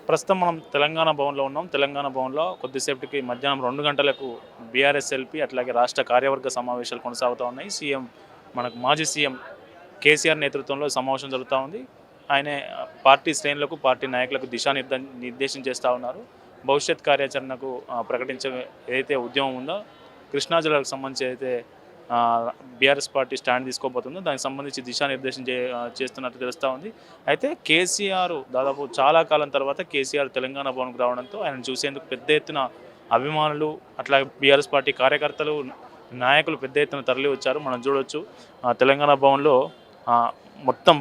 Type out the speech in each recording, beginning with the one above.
ప్రస్తుతం మనం తెలంగాణ భవన్లో ఉన్నాం. తెలంగాణ భవన్లో కొద్దిసేపటికి మధ్యాహ్నం 2 గంటలకు బీఆర్ఎస్ ఎల్పీ అట్లాగే రాష్ట్ర కార్యవర్గ సమావేశాలు కొనసాగుతూ ఉన్నాయి. మనకు మాజీ సీఎం కేసీఆర్ నేతృత్వంలో సమావేశం జరుగుతూ ఉంది. ఆయనే పార్టీ శ్రేణులకు, పార్టీ నాయకులకు నిర్దేశం చేస్తూ ఉన్నారు. భవిష్యత్ కార్యాచరణకు ప్రకటించే ఏదైతే ఉద్యమం ఉందో కృష్ణా జిల్లాకు సంబంధించి అయితే బీఆర్ఎస్ పార్టీ స్టాండ్ తీసుకోబోతుందో దానికి సంబంధించి దిశానిర్దేశం చేస్తున్నట్టు తెలుస్తూ ఉంది. అయితే కేసీఆర్ దాదాపు చాలా కాలం తర్వాత కేసీఆర్ తెలంగాణ భవన్కు రావడంతో ఆయన చూసేందుకు పెద్ద ఎత్తున అభిమానులు అట్లాగే బీఆర్ఎస్ పార్టీ కార్యకర్తలు, నాయకులు పెద్ద ఎత్తున తరలి వచ్చారు. మనం చూడవచ్చు తెలంగాణ భవన్లో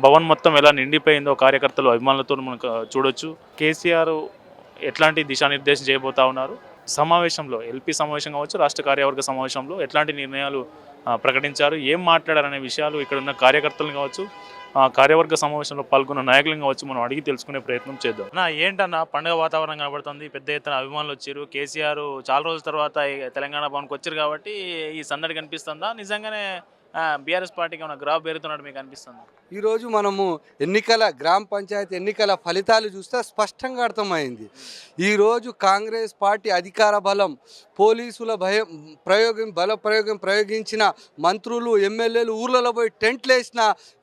భవన్ మొత్తం ఎలా నిండిపోయిందో కార్యకర్తలు, అభిమానులతో మనకు చూడొచ్చు. కేసీఆర్ ఎట్లాంటి దిశానిర్దేశం చేయబోతా ఉన్నారు, సమావేశంలో ఎల్పీ సమావేశం కావచ్చు, రాష్ట్ర కార్యవర్గ సమావేశంలో ఎట్లాంటి నిర్ణయాలు ప్రకటించారు, ఏం మాట్లాడారనే విషయాలు ఇక్కడ ఉన్న కార్యకర్తలను కావచ్చు, కార్యవర్గ సమావేశంలో పాల్గొన్న నాయకులను కావచ్చు మనం అడిగి తెలుసుకునే ప్రయత్నం చేద్దాం. ఏంటన్నా పండుగ వాతావరణం కనబడుతుంది, పెద్ద ఎత్తున అభిమానులు వచ్చారు, కేసీఆర్ చాలా రోజుల తర్వాత తెలంగాణ భవన్కి వచ్చారు కాబట్టి ఈ సందడి కనిపిస్తుందా? నిజంగానే బీఆర్ఎస్ పార్టీకి ఏమైనా గ్రాఫ్ పెరుగుతున్నట్టు మీకు అనిపిస్తుంది? ఈరోజు మనము గ్రామ పంచాయతీ ఎన్నికల ఫలితాలు చూస్తే స్పష్టంగా అర్థమైంది. ఈరోజు కాంగ్రెస్ పార్టీ అధికార బలం, పోలీసుల బల ప్రయోగం ప్రయోగించిన మంత్రులు, ఎమ్మెల్యేలు ఊర్లలో పోయి టెంట్లు వేసిన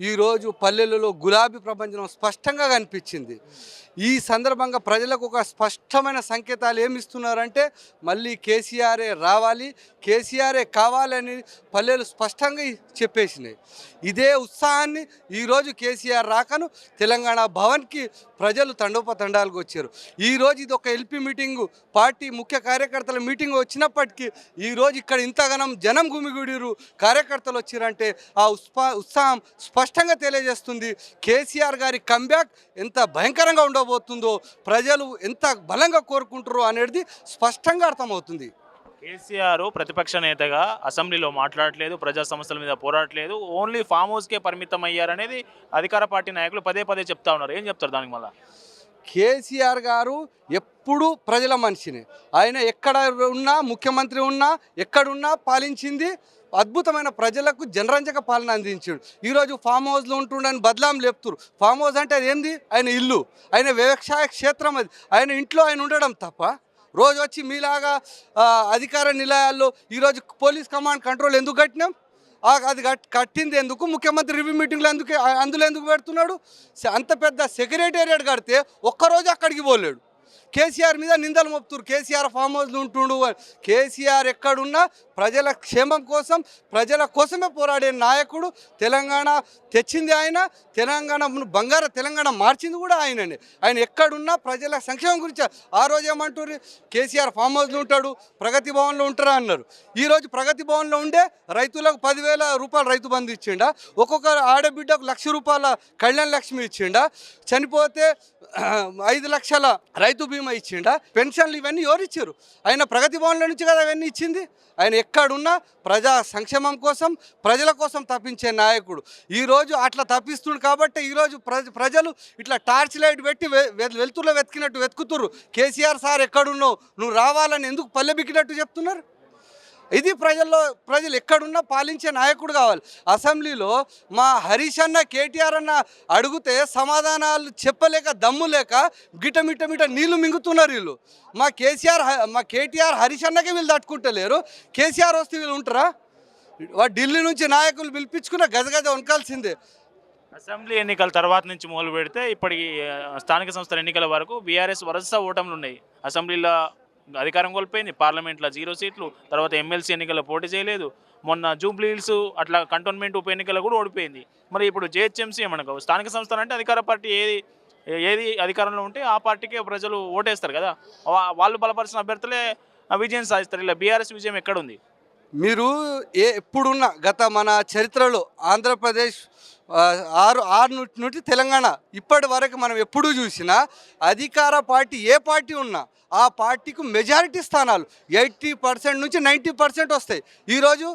ఈరోజు పల్లెలలో గులాబీ ప్రపంచం స్పష్టంగా కనిపించింది. ఈ సందర్భంగా ప్రజలకు ఒక స్పష్టమైన సంకేతాలు ఏమి ఇస్తున్నారంటే మళ్ళీ కేసీఆరే రావాలి, కేసీఆరే కావాలని పల్లెలు స్పష్టంగా చెప్పేసినాయి. ఇదే ఉత్సాహాన్ని ఈరోజు కేసీఆర్ రాకను తెలంగాణ భవన్కి ప్రజలు తండోపతండాలకు వచ్చారు. ఈరోజు ఇది ఒక ఎల్పీ మీటింగు, పార్టీ ముఖ్య కార్యకర్తల మీటింగ్ వచ్చినప్పటికీ ఈరోజు ఇక్కడ ఇంతగానం జనం గుమిగూడిరు, కార్యకర్తలు వచ్చారంటే ఆ ఉత్సాహం స్పష్టంగా తెలియజేస్తుంది. కేసీఆర్ గారి కంబ్యాక్ ఎంత భయంకరంగా ఉండబోతుందో, ప్రజలు ఎంత బలంగా కోరుకుంటారో అనేది స్పష్టంగా అర్థమవుతుంది. కేసీఆర్ ప్రతిపక్ష నేతగా అసెంబ్లీలో మాట్లాడట్లేదు, ప్రజా సమస్యల మీద పోరాడట్లేదు, ఓన్లీ ఫామ్ హౌస్కే పరిమితం అయ్యారనేది అధికార పార్టీ నాయకులు పదే పదే చెప్తా ఉన్నారు. ఏం చెప్తారు దానికి? మళ్ళీ కేసీఆర్ గారు ఎప్పుడు ప్రజల మనిషిని, ఆయన ఎక్కడ ఉన్నా, ముఖ్యమంత్రి ఉన్నా, ఎక్కడున్నా పాలించింది అద్భుతమైన ప్రజలకు జనరంజక పాలన అందించాడు. ఈరోజు ఫామ్ హౌస్లో ఉంటుండని బదలాం లేపుతురు. ఫామ్ హౌస్ అంటే అది ఏంది? ఆయన ఇల్లు, ఆయన వ్యవసాయ క్షేత్రం, అది ఆయన ఇంట్లో ఆయన ఉండడం తప్ప రోజు వచ్చి మీలాగా అధికార నిలయాల్లో ఈరోజు పోలీస్ కమాండ్ కంట్రోల్ ఎందుకు కట్టినాం? అది కట్టింది ఎందుకు? ముఖ్యమంత్రి రివ్యూ మీటింగ్లో అందులో ఎందుకు పెడుతున్నాడు? అంత పెద్ద సెక్రటేరియట్ కడితే ఒక్కరోజు అక్కడికి పోలేడు. కేసీఆర్ మీద నిందలు మోపుతున్నారు, కేసీఆర్ ఫామ్ హౌస్లో ఉంటుండు. కేసీఆర్ ఎక్కడున్నా ప్రజల క్షేమం కోసం, ప్రజల కోసమే పోరాడే నాయకుడు. తెలంగాణ తెచ్చింది ఆయన, బంగారు తెలంగాణ మార్చింది కూడా ఆయననే. ఆయన ఎక్కడున్నా ప్రజల సంక్షేమం గురించి. ఆ రోజు ఏమంటారు? కేసీఆర్ ఫామ్ హౌస్లో ఉంటాడు, ప్రగతి భవన్లో ఉంటారా అన్నారు. ఈరోజు ప్రగతి భవన్లో ఉండే రైతులకు 10,000 రూపాయలు రైతు బంధు ఇచ్చిండా, ఒక్కొక్క ఆడబిడ్డకు 1,00,000 రూపాయల కళ్యాణ లక్ష్మి ఇచ్చిండా, చనిపోతే 5 లక్షల రైతు బీమా ఇచ్చిండా, పెన్షన్లు ఇవన్నీ ఎవరు ఇచ్చారు? ఆయన ప్రగతి భవన్ల నుంచి కదా అవన్నీ ఇచ్చింది. ఆయన ఎక్కడున్నా ప్రజా సంక్షేమం కోసం, ప్రజల కోసం తప్పించే నాయకుడు. ఈరోజు అట్లా తప్పిస్తుండు కాబట్టి ఈరోజు ప్రజలు ఇట్లా టార్చ్ లైట్ పెట్టి వెలుతురులో వెతికినట్టు వెతుకుతున్నారు. కేసీఆర్ సార్ ఎక్కడున్నావు, నువ్వు రావాలని ఎందుకు పల్లెబిక్కినట్టు చెప్తున్నారు? ఇది ప్రజలు ఎక్కడున్నా పాలించే నాయకుడు కావాలి. అసెంబ్లీలో మా హరీష్ అన్న, కేటీఆర్ అన్న అడిగితే సమాధానాలు చెప్పలేక, దమ్ము లేక మిట నీళ్లు మింగుతున్నారు వీళ్ళు. మా కేటీఆర్ హరీష్ అన్నకే వీళ్ళు తట్టుకుంటలేరు. కేసీఆర్ వస్తే వీళ్ళు ఉంటారా? ఢిల్లీ నుంచి నాయకులు పిలిపించుకున్న గజగజ వనకాల్సిందే. అసెంబ్లీ ఎన్నికల తర్వాత నుంచి మొదలు పెడితే ఇప్పటికి స్థానిక సంస్థల ఎన్నికల వరకు బీఆర్ఎస్ వరుస ఓటములు ఉన్నాయి. అసెంబ్లీలో అధికారం కోల్పోయింది, పార్లమెంట్లో 0 సీట్లు, తర్వాత ఎమ్మెల్సీ ఎన్నికల్లో పోటీ చేయలేదు, మొన్న జూబ్లీ హిల్స్ అట్లా కంటోన్మెంట్ ఉప ఎన్నికల్లో కూడా ఓడిపోయింది. మరి ఇప్పుడు జేహెచ్ఎంసీ మనకు స్థానిక సంస్థలు అంటే అధికార పార్టీ ఏది అధికారంలో ఉంటే ఆ పార్టీకే ప్రజలు ఓటేస్తారు కదా, వాళ్ళు బలపరిచిన అభ్యర్థులే విజయం సాధిస్తారు. ఇలా బీఆర్ఎస్ విజయం ఎక్కడుంది? మీరు ఎప్పుడున్న గత మన చరిత్రలో ఆంధ్రప్రదేశ్ 6 నుండి తెలంగాణ ఇప్పటి వరకు మనం ఎప్పుడూ చూసినా అధికార పార్టీ ఏ పార్టీ ఉన్నా ఆ పార్టీకి మెజారిటీ స్థానాలు 80% నుంచి 90% వస్తాయి. ఈరోజు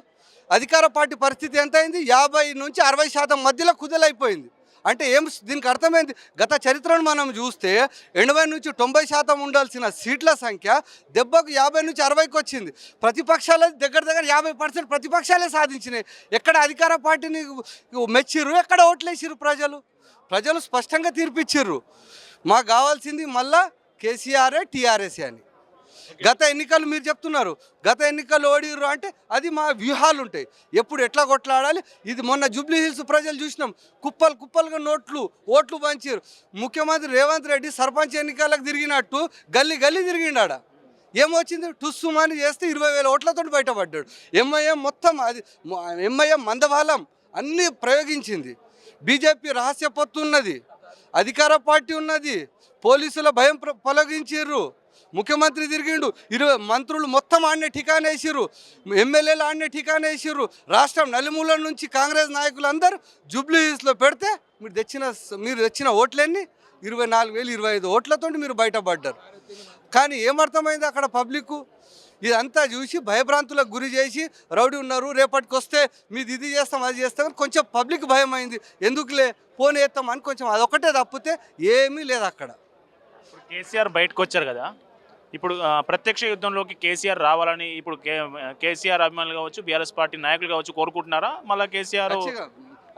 అధికార పార్టీ పరిస్థితి ఎంత అయింది? 50 నుంచి 60% మధ్యలో కుదలైపోయింది. అంటే దీనికి అర్థమైంది? గత చరిత్రను మనం చూస్తే 80 నుంచి 90% ఉండాల్సిన సీట్ల సంఖ్య దెబ్బకు 50 నుంచి 60కి వచ్చింది. ప్రతిపక్షాలు దగ్గర 50% ప్రతిపక్షాలే సాధించినాయి. ఎక్కడ అధికార పార్టీని మెచ్చిర్రు, ఎక్కడ ఓట్లేసిర్రు? ప్రజలు స్పష్టంగా తీర్పిచ్చిర్రు. మాకు కావాల్సింది మళ్ళా కేసీఆరే టీఆర్ఎస్ అని. గత ఎన్నికలు మీరు చెప్తున్నారు, గత ఎన్నికలు ఓడిర్రు అంటే అది మా వ్యూహాలు ఉంటాయి, ఎప్పుడు ఎట్లా కొట్లాడాలి. ఇది మొన్న జూబ్లీ హిల్స్ ప్రజలు చూసినాం, కుప్పలు కుప్పలుగా ఓట్లు పంచారు. ముఖ్యమంత్రి రేవంత్ రెడ్డి సర్పంచ్ ఎన్నికలకు తిరిగినట్టు గల్లీ గల్లీ తిరిగిండాడ. ఏమొచ్చింది? టుస్సుమాని చేస్తే 20,000 ఓట్లతో బయటపడ్డాడు. ఎంఐఎం మొత్తం అది ఎంఐఎం మందబలం అన్నీ ప్రయోగించింది. బీజేపీ రహస్య పొత్తు ఉన్నది, అధికార పార్టీ ఉన్నది, పోలీసుల భయం పొలగించారు. ముఖ్యమంత్రి తిరిగిండు, 20 మంత్రులు మొత్తం ఆడనే ఠికానా వేసిర్రు, ఎమ్మెల్యేలు ఆడనే ఠికానా వేసిర్రు. రాష్ట్రం నలుమూలల నుంచి కాంగ్రెస్ నాయకులు అందరూ జూబ్లీ హిల్స్లో పెడితే మీరు తెచ్చిన ఓట్లన్నీ 24,000 25 ఓట్లతో మీరు బయటపడ్డారు. కానీ ఏమర్థమైంది అక్కడ పబ్లిక్? ఇదంతా చూసి భయభ్రాంతులకు గురి చేసి రౌడీ ఉన్నారు, రేపటికి వస్తే మీది ఇది చేస్తాం అది చేస్తాం, కొంచెం పబ్లిక్ భయం అయింది. ఎందుకులే ఫోన్ వేస్తాం అని కొంచెం అదొకటే తప్పితే ఏమీ లేదు అక్కడ. ఇప్పుడు కేసీఆర్ బయటకు వచ్చారు కదా, ఇప్పుడు ప్రత్యక్ష యుద్ధంలోకి కేసీఆర్ రావాలని ఇప్పుడు కేసీఆర్ అభిమానులు కావచ్చు, బీఆర్ఎస్ పార్టీ నాయకులు కావచ్చు కోరుకుంటున్నారా? మళ్ళీ కేసీఆర్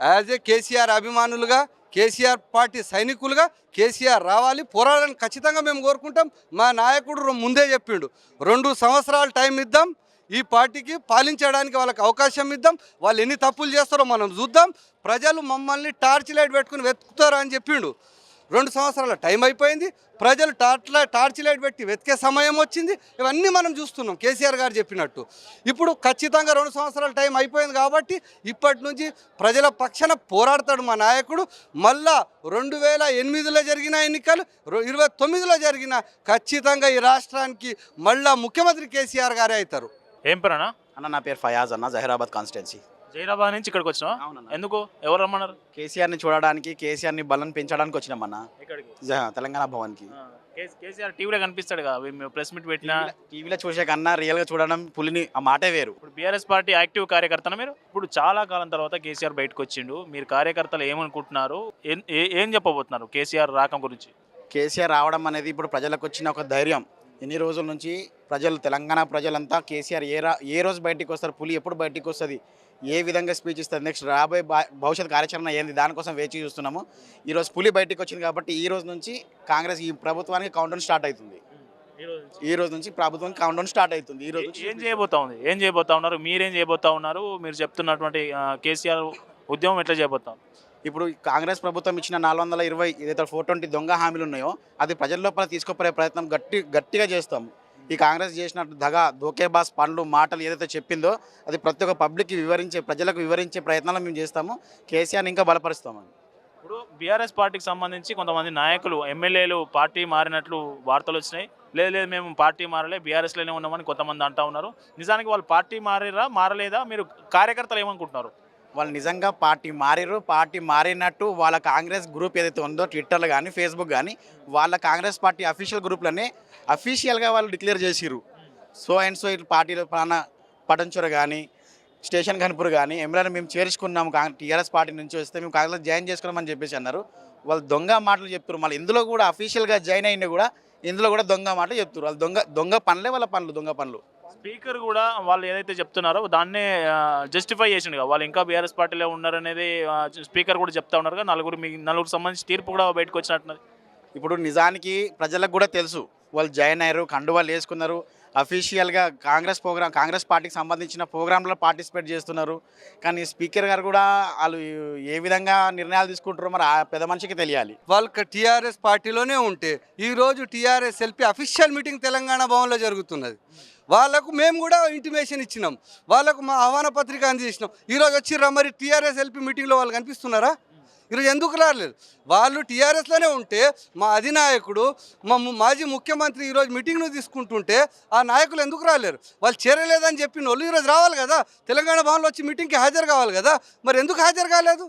యాజ్ ఏ కేసీఆర్ అభిమానులుగా, కేసీఆర్ పార్టీ సైనికులుగా కేసీఆర్ రావాలి, పోరాడాలని ఖచ్చితంగా మేము కోరుకుంటాం. మా నాయకుడు ముందే చెప్పిండు, 2 సంవత్సరాలు టైం ఇద్దాం, ఈ పార్టీకి పాలించడానికి వాళ్ళకి అవకాశం ఇద్దాం, వాళ్ళు ఎన్ని తప్పులు చేస్తారో మనం చూద్దాం, ప్రజలు మమ్మల్ని టార్చ్ లైట్ పెట్టుకుని వెతుకుతారు అని చెప్పిండు. 2 సంవత్సరాల టైం అయిపోయింది, ప్రజలు టార్చ్ లైట్ పెట్టి వెతికే సమయం వచ్చింది. ఇవన్నీ మనం చూస్తున్నాం కేసీఆర్ గారు చెప్పినట్టు. ఇప్పుడు ఖచ్చితంగా 2 సంవత్సరాల టైం అయిపోయింది కాబట్టి ఇప్పటి నుంచి ప్రజల పక్షాన పోరాడతాడు మా నాయకుడు. మళ్ళా 2008లో జరిగిన ఎన్నికలు, 29లో జరిగిన ఖచ్చితంగా ఈ రాష్ట్రానికి మళ్ళా ముఖ్యమంత్రి కేసీఆర్ గారే అవుతారు. ఏం పేరన్నా? అన్న నా పేరు ఫయాజ్ అన్న, జహీరాబాద్ కాన్స్టిట్యున్సీ. జైరాబాద్ నుంచి ఇక్కడికి వచ్చినా? అవునన్నా. ఎందుకు? ఎవరు రమ్మన్నారు? కేసీఆర్ని చూడడానికి, కేసీఆర్ని బలం పెంచడానికి వచ్చినామన్న ఇక్కడికి తెలంగాణ భవన్కి. కేసీఆర్ టీవీలో కనిపిస్తాడు కదా, ప్రెస్ మీట్ పెట్టినా. టీవీలో చూసే కన్నా రియల్గా చూడడం పులిని ఆ మాటే వేరు. ఇప్పుడు బీఆర్ఎస్ పార్టీ యాక్టివ్ కార్యకర్తన మీరు. ఇప్పుడు చాలా కాలం తర్వాత కేసీఆర్ బయటకు వచ్చిండు, మీరు కార్యకర్తలు ఏమనుకుంటున్నారు, ఏం చెప్పబోతున్నారు కేసీఆర్ రాకం గురించి? కేసీఆర్ రావడం అనేది ఇప్పుడు ప్రజలకు వచ్చిన ఒక ధైర్యం. ఎన్ని రోజుల నుంచి తెలంగాణ ప్రజలంతా కేసీఆర్ ఏ రోజు బయటికి వస్తారు, పులి ఎప్పుడు బయటికి వస్తుంది, ఏ విధంగా స్పీచ్ ఇస్తుంది, నెక్స్ట్ రాబోయే భవిష్యత్ కార్యాచరణ ఏంది, దానికోసం వేచి చూస్తున్నాము. ఈరోజు పులి బయటికి వచ్చింది కాబట్టి ఈ రోజు నుంచి కాంగ్రెస్ ఈ ప్రభుత్వానికి కౌంటౌన్ స్టార్ట్ అవుతుంది. ఈ రోజు నుంచి ప్రభుత్వానికి కౌంటౌన్ స్టార్ట్ అవుతుంది. ఈ రోజు ఏం చేయబోతా ఉన్నారు, మీరేం చేయబోతా ఉన్నారు? మీరు చెప్తున్నటువంటి కేసీఆర్ ఉద్యమం ఎట్లా చేయబోతాం? ఇప్పుడు కాంగ్రెస్ ప్రభుత్వం ఇచ్చిన 420 ఏదైతే 420 దొంగ హామీలు ఉన్నాయో అది ప్రజల లోపల తీసుకుపోయే ప్రయత్నం గట్టిగా చేస్తాం. ఈ కాంగ్రెస్ చేసినట్టు దోకేబాస్ పనులు మాటలు ఏదైతే చెప్పిందో అది ప్రతి ఒక్క పబ్లిక్కి ప్రజలకు వివరించే ప్రయత్నాలు మేము చేస్తాము. కేసీఆర్ని ఇంకా బలపరుస్తాము. ఇప్పుడు బీఆర్ఎస్ పార్టీకి సంబంధించి కొంతమంది నాయకులు, ఎమ్మెల్యేలు పార్టీ మారినట్లు వార్తలు వచ్చినాయి. లేదు మేము పార్టీ మారలే, బీఆర్ఎస్లోనే ఉన్నామని కొంతమంది అంటూ ఉన్నారు. నిజానికి వాళ్ళు పార్టీ మారలేదా? మీరు కార్యకర్తలు ఏమనుకుంటున్నారు? వాళ్ళు నిజంగా పార్టీ మారినట్టు వాళ్ళ కాంగ్రెస్ గ్రూప్ ఏదైతే ఉందో ట్విట్టర్లో కానీ ఫేస్బుక్ కానీ వాళ్ళ కాంగ్రెస్ పార్టీ అఫీషియల్ గ్రూప్లోనే అఫీషియల్గా వాళ్ళు డిక్లేర్ చేసిర్రు. సో అండ్ సో ఇటు పార్టీలో పటంచూర కానీ స్టేషన్ కనుపూర్ కానీ ఎమ్మెల్యేని మేము చేర్చుకున్నాము, టీఆర్ఎస్ పార్టీ నుంచి వస్తే మేము కాంగ్రెస్ జాయిన్ చేసుకున్నామని చెప్పేసి అన్నారు. వాళ్ళు దొంగ మాటలు చెప్తారు. మళ్ళీ ఇందులో కూడా అఫీషియల్గా జాయిన్ అయినా కూడా ఇందులో కూడా దొంగ మాటలు చెప్తారు. వాళ్ళు దొంగ పనులే వాళ్ళ పనులు, దొంగ పనులు. స్పీకర్ కూడా వాళ్ళు ఏదైతే చెప్తున్నారో దాన్నే జస్టిఫై చేసిండు కదా, వాళ్ళు ఇంకా బీఆర్ఎస్ పార్టీలో ఉన్నారనేది స్పీకర్ కూడా చెప్తా ఉన్నారు కదా. నలుగురు సంబంధించి తీర్పు కూడా బయటకు వచ్చినట్టున్నది. ఇప్పుడు నిజానికి ప్రజలకు కూడా తెలుసు, వాళ్ళు జాయిన్ అయ్యారు, కండువాళ్ళు వేసుకున్నారు, అఫీషియల్గా కాంగ్రెస్ పార్టీకి సంబంధించిన ప్రోగ్రాంలో పార్టిసిపేట్ చేస్తున్నారు. కానీ స్పీకర్ గారు కూడా వాళ్ళు ఏ విధంగా నిర్ణయాలు తీసుకుంటారో మరి ఆ పెద్ద మనిషికి తెలియాలి. వాళ్ళకి టీఆర్ఎస్ పార్టీలోనే ఉంటే ఈరోజు TRS LP official meeting Telangana భవన్లో జరుగుతున్నది. వాళ్ళకు మేము కూడా ఇంటిమేషన్ ఇచ్చినాం, వాళ్ళకు మా ఆహ్వాన పత్రిక అందజేసినాం. ఈరోజు వచ్చిర్రా మరి టీఆర్ఎస్ ఎల్పీ మీటింగ్లో వాళ్ళు కనిపిస్తున్నారా? ఈరోజు ఎందుకు రాలేదు? వాళ్ళు టీఆర్ఎస్లోనే ఉంటే మా అధినాయకుడు, మా మాజీ ముఖ్యమంత్రి ఈరోజు మీటింగ్ను తీసుకుంటుంటే ఆ నాయకులు ఎందుకు రాలేరు? వాళ్ళు చేరలేదని చెప్పిన వాళ్ళు ఈరోజు రావాలి కదా, తెలంగాణ భవన్లో వచ్చి మీటింగ్కి హాజరు కావాలి కదా, మరి ఎందుకు హాజరు కాలేదు?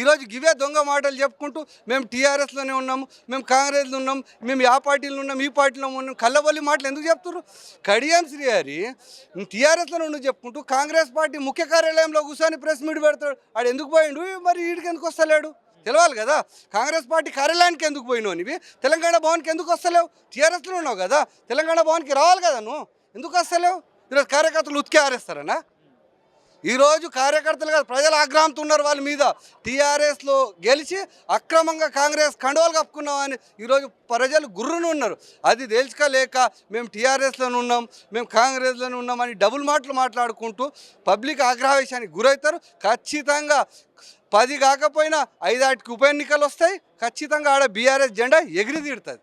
ఈరోజు గివే దొంగ మాటలు చెప్పుకుంటూ మేము టీఆర్ఎస్లోనే ఉన్నాము, మేము కాంగ్రెస్లో ఉన్నాం, మేము ఆ పార్టీలో ఉన్నాం, ఈ పార్టీలో ఉన్నాం, కళ్ళబొల్లి మాటలు ఎందుకు చెప్తున్నారు? కడియం శ్రీహరి టీఆర్ఎస్లో ఉండి చెప్పుకుంటూ కాంగ్రెస్ పార్టీ ముఖ్య కార్యాలయంలో కూర్చొని ప్రెస్ మీట్ పెడతాడు. ఆడు ఎందుకు పోయిండు? మరి వీడికి ఎందుకు వస్తలేడు? తెలవాలి కదా. కాంగ్రెస్ పార్టీ కార్యాలయానికి ఎందుకు పోయినావు? నీవి తెలంగాణ భవన్కి ఎందుకు వస్తలేవు? టీఆర్ఎస్లో ఉన్నావు కదా, తెలంగాణ భవన్కి రావాలి కదా, నువ్వు ఎందుకు వస్తలేవు? ఈరోజు కార్యకర్తలు ఉతికే ఆరేస్తారనా? ఈరోజు కార్యకర్తలు కాదు ప్రజలు ఆగ్రహంతో ఉన్నారు వాళ్ళ మీద. టీఆర్ఎస్లో గెలిచి అక్రమంగా కాంగ్రెస్ కండువాలు కప్పుకున్నామని ఈరోజు ప్రజలు గుర్రును ఉన్నారు. అది తెలుసుకోలేక మేము టీఆర్ఎస్లోనే ఉన్నాం, మేము కాంగ్రెస్లోనే ఉన్నామని డబుల్ మాటలు మాట్లాడుకుంటూ పబ్లిక్ ఆగ్రహవేశానికి గురవుతారు. ఖచ్చితంగా 10 కాకపోయినా 5 ఉప ఎన్నికలు వస్తాయి. ఖచ్చితంగా ఆడ బీఆర్ఎస్ జెండా ఎగిరి తీరుతుంది.